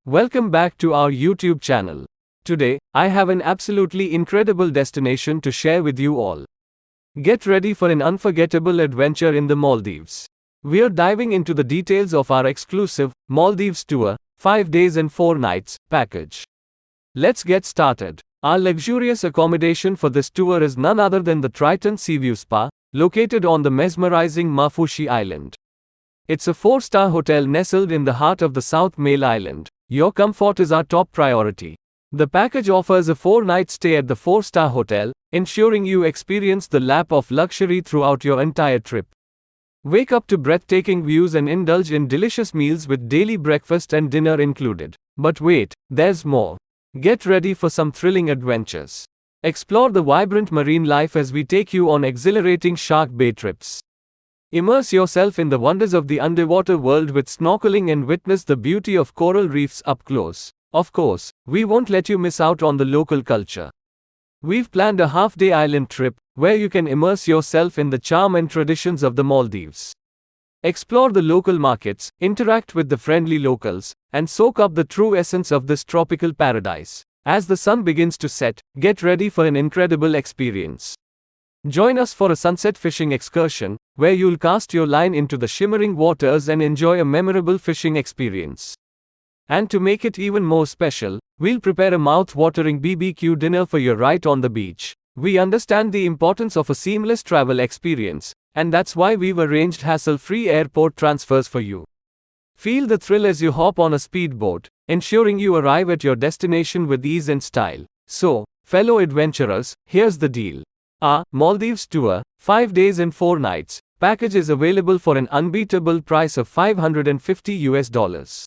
Welcome back to our YouTube channel. Today, I have an absolutely incredible destination to share with you all. Get ready for an unforgettable adventure in the Maldives. We are diving into the details of our exclusive Maldives Tour, 5 days and 4 nights package. Let's get started. Our luxurious accommodation for this tour is none other than the Triton Seaview Spa, located on the mesmerizing Mafushi Island. It's a 4-star hotel nestled in the heart of the South Male Island. Your comfort is our top priority. The package offers a 4-night stay at the 4-star hotel, ensuring you experience the lap of luxury throughout your entire trip. Wake up to breathtaking views and indulge in delicious meals with daily breakfast and dinner included. But wait, there's more. Get ready for some thrilling adventures. Explore the vibrant marine life as we take you on exhilarating shark bay trips. Immerse yourself in the wonders of the underwater world with snorkeling and witness the beauty of coral reefs up close. Of course, we won't let you miss out on the local culture. We've planned a half-day island trip, where you can immerse yourself in the charm and traditions of the Maldives. Explore the local markets, interact with the friendly locals, and soak up the true essence of this tropical paradise. As the sun begins to set, get ready for an incredible experience. Join us for a sunset fishing excursion, where you'll cast your line into the shimmering waters and enjoy a memorable fishing experience. And to make it even more special, we'll prepare a mouth-watering BBQ dinner for you right on the beach. We understand the importance of a seamless travel experience, and that's why we've arranged hassle-free airport transfers for you. Feel the thrill as you hop on a speedboat, ensuring you arrive at your destination with ease and style. So, fellow adventurers, here's the deal. Our Maldives Tour, 5 days and 4 nights package is available for an unbeatable price of $550.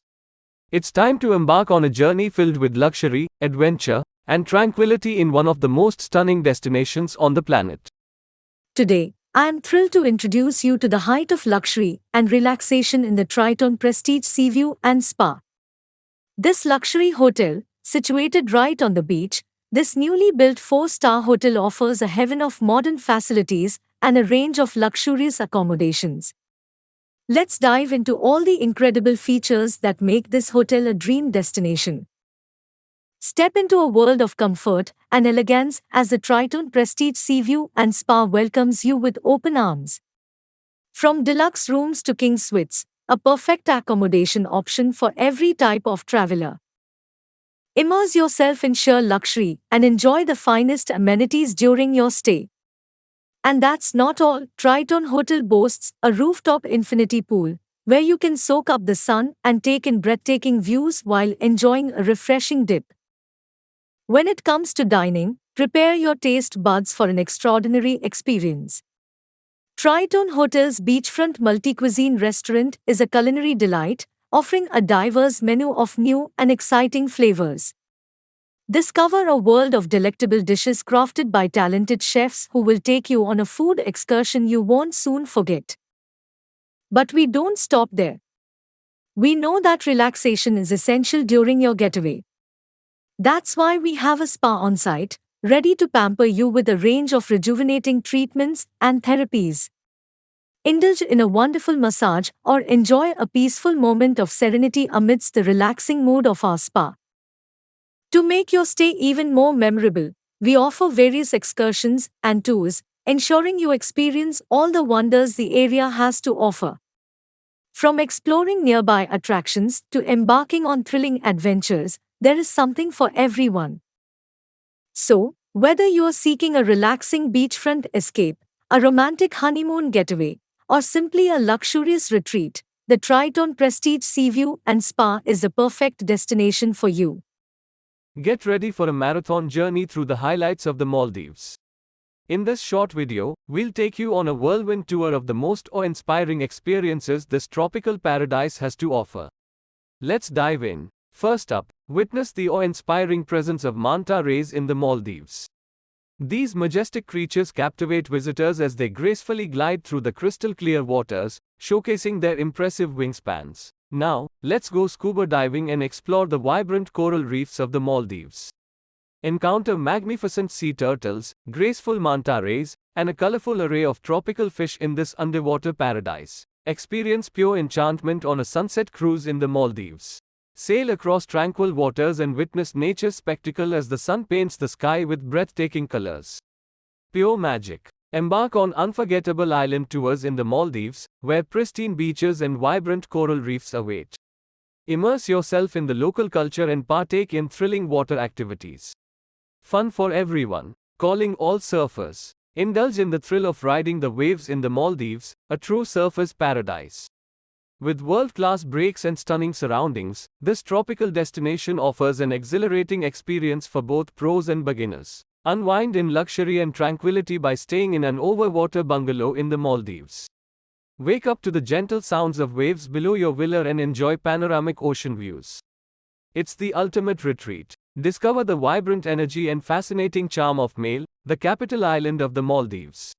It's time to embark on a journey filled with luxury, adventure, and tranquility in one of the most stunning destinations on the planet. Today, I am thrilled to introduce you to the height of luxury and relaxation in the Triton Prestige Seaview and Spa. This luxury hotel, situated right on the beach, this newly built 4-star hotel offers a heaven of modern facilities and a range of luxurious accommodations. Let's dive into all the incredible features that make this hotel a dream destination. Step into a world of comfort and elegance as the Triton Prestige Seaview and Spa welcomes you with open arms. From deluxe rooms to king suites, a perfect accommodation option for every type of traveler. Immerse yourself in sheer luxury and enjoy the finest amenities during your stay. And that's not all. Triton Hotel boasts a rooftop infinity pool, where you can soak up the sun and take in breathtaking views while enjoying a refreshing dip. When it comes to dining, prepare your taste buds for an extraordinary experience. Triton Hotel's beachfront multi-cuisine restaurant is a culinary delight, offering a diverse menu of new and exciting flavors. Discover a world of delectable dishes crafted by talented chefs who will take you on a food excursion you won't soon forget. But we don't stop there. We know that relaxation is essential during your getaway. That's why we have a spa on site, ready to pamper you with a range of rejuvenating treatments and therapies. Indulge in a wonderful massage or enjoy a peaceful moment of serenity amidst the relaxing mood of our spa. To make your stay even more memorable, we offer various excursions and tours, ensuring you experience all the wonders the area has to offer. From exploring nearby attractions to embarking on thrilling adventures, there is something for everyone. So, whether you are seeking a relaxing beachfront escape, a romantic honeymoon getaway, or simply a luxurious retreat, the Triton Prestige Seaview and Spa is the perfect destination for you. Get ready for a marathon journey through the highlights of the Maldives. In this short video, we'll take you on a whirlwind tour of the most awe-inspiring experiences this tropical paradise has to offer. Let's dive in. First up, witness the awe-inspiring presence of manta rays in the Maldives. These majestic creatures captivate visitors as they gracefully glide through the crystal-clear waters, showcasing their impressive wingspans. Now, let's go scuba diving and explore the vibrant coral reefs of the Maldives. Encounter magnificent sea turtles, graceful manta rays, and a colorful array of tropical fish in this underwater paradise. Experience pure enchantment on a sunset cruise in the Maldives. Sail across tranquil waters and witness nature's spectacle as the sun paints the sky with breathtaking colors. Pure magic. Embark on unforgettable island tours in the Maldives, where pristine beaches and vibrant coral reefs await. Immerse yourself in the local culture and partake in thrilling water activities. Fun for everyone. Calling all surfers. Indulge in the thrill of riding the waves in the Maldives, a true surfer's paradise. With world-class breaks and stunning surroundings, this tropical destination offers an exhilarating experience for both pros and beginners. Unwind in luxury and tranquility by staying in an overwater bungalow in the Maldives. Wake up to the gentle sounds of waves below your villa and enjoy panoramic ocean views. It's the ultimate retreat. Discover the vibrant energy and fascinating charm of Malé, the capital island of the Maldives.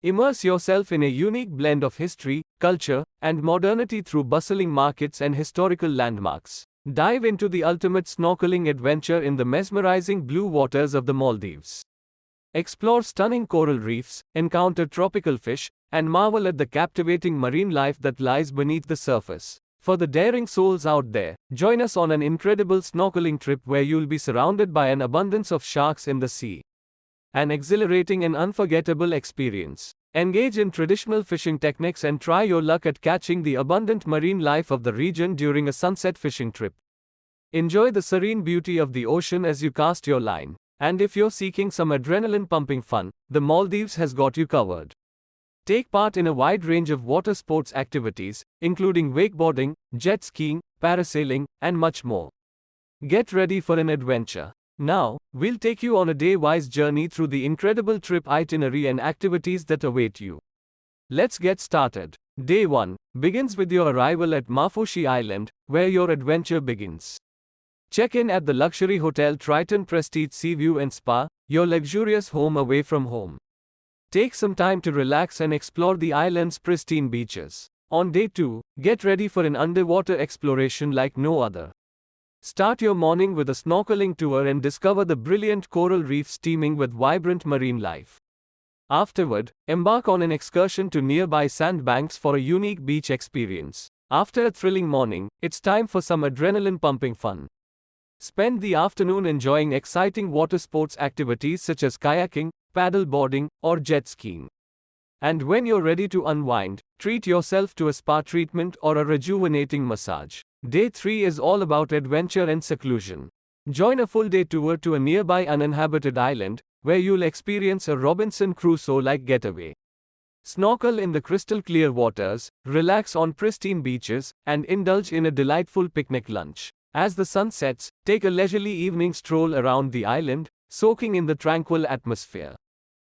Immerse yourself in a unique blend of history, culture, and modernity through bustling markets and historical landmarks. Dive into the ultimate snorkeling adventure in the mesmerizing blue waters of the Maldives. Explore stunning coral reefs, encounter tropical fish, and marvel at the captivating marine life that lies beneath the surface. For the daring souls out there, join us on an incredible snorkeling trip where you'll be surrounded by an abundance of sharks in the sea. An exhilarating and unforgettable experience. Engage in traditional fishing techniques and try your luck at catching the abundant marine life of the region during a sunset fishing trip. Enjoy the serene beauty of the ocean as you cast your line. And if you're seeking some adrenaline-pumping fun, the Maldives has got you covered. Take part in a wide range of water sports activities, including wakeboarding, jet skiing, parasailing, and much more. Get ready for an adventure. Now, we'll take you on a day-wise journey through the incredible trip itinerary and activities that await you. Let's get started. Day 1 begins with your arrival at Mafoshi Island, where your adventure begins. Check in at the luxury hotel Triton Prestige Seaview and Spa, your luxurious home away from home. Take some time to relax and explore the island's pristine beaches. On day 2, get ready for an underwater exploration like no other. Start your morning with a snorkeling tour and discover the brilliant coral reefs teeming with vibrant marine life. Afterward, embark on an excursion to nearby sandbanks for a unique beach experience. After a thrilling morning, it's time for some adrenaline-pumping fun. Spend the afternoon enjoying exciting water sports activities such as kayaking, paddle boarding, or jet skiing. And when you're ready to unwind, treat yourself to a spa treatment or a rejuvenating massage. Day 3 is all about adventure and seclusion. Join a full-day tour to a nearby uninhabited island, where you'll experience a Robinson Crusoe-like getaway. Snorkel in the crystal-clear waters, relax on pristine beaches, and indulge in a delightful picnic lunch. As the sun sets, take a leisurely evening stroll around the island, soaking in the tranquil atmosphere.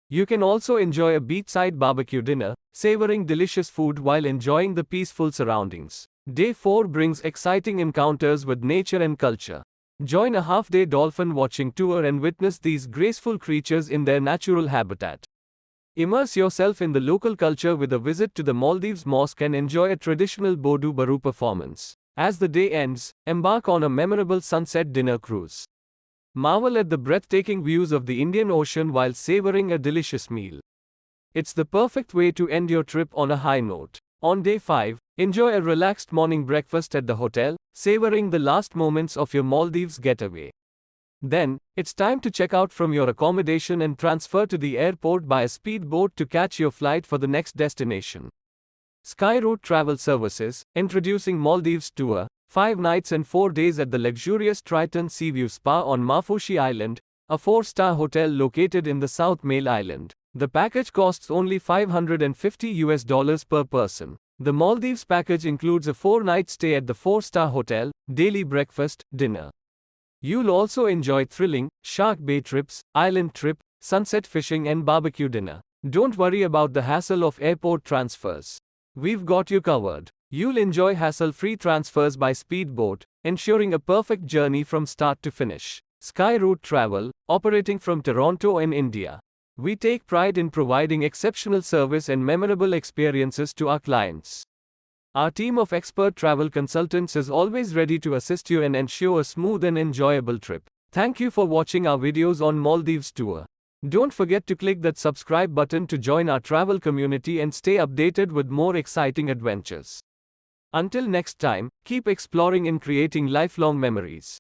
You can also enjoy a beachside barbecue dinner, savoring delicious food while enjoying the peaceful surroundings. Day 4 brings exciting encounters with nature and culture. Join a half-day dolphin watching tour and witness these graceful creatures in their natural habitat. Immerse yourself in the local culture with a visit to the Maldives Mosque and enjoy a traditional Bodu Baru performance. As the day ends, embark on a memorable sunset dinner cruise. Marvel at the breathtaking views of the Indian Ocean while savoring a delicious meal. It's the perfect way to end your trip on a high note. On day 5, enjoy a relaxed morning breakfast at the hotel, savoring the last moments of your Maldives getaway. Then, it's time to check out from your accommodation and transfer to the airport by a speedboat to catch your flight for the next destination. Skyroute Travel Services, introducing Maldives Tour, 5 nights and 4 days at the luxurious Triton Seaview Spa on Mafoshi Island, a 4-star hotel located in the South Malé Island. The package costs only $550 per person. The Maldives package includes a 4-night stay at the 4-star hotel, daily breakfast, dinner. You'll also enjoy thrilling, Shark Bay trips, island trip, sunset fishing and barbecue dinner. Don't worry about the hassle of airport transfers. We've got you covered. You'll enjoy hassle-free transfers by speedboat, ensuring a perfect journey from start to finish. Skyroute Travel, operating from Toronto in India. We take pride in providing exceptional service and memorable experiences to our clients. Our team of expert travel consultants is always ready to assist you and ensure a smooth and enjoyable trip. Thank you for watching our videos on Maldives Tour. Don't forget to click that subscribe button to join our travel community and stay updated with more exciting adventures. Until next time, keep exploring and creating lifelong memories.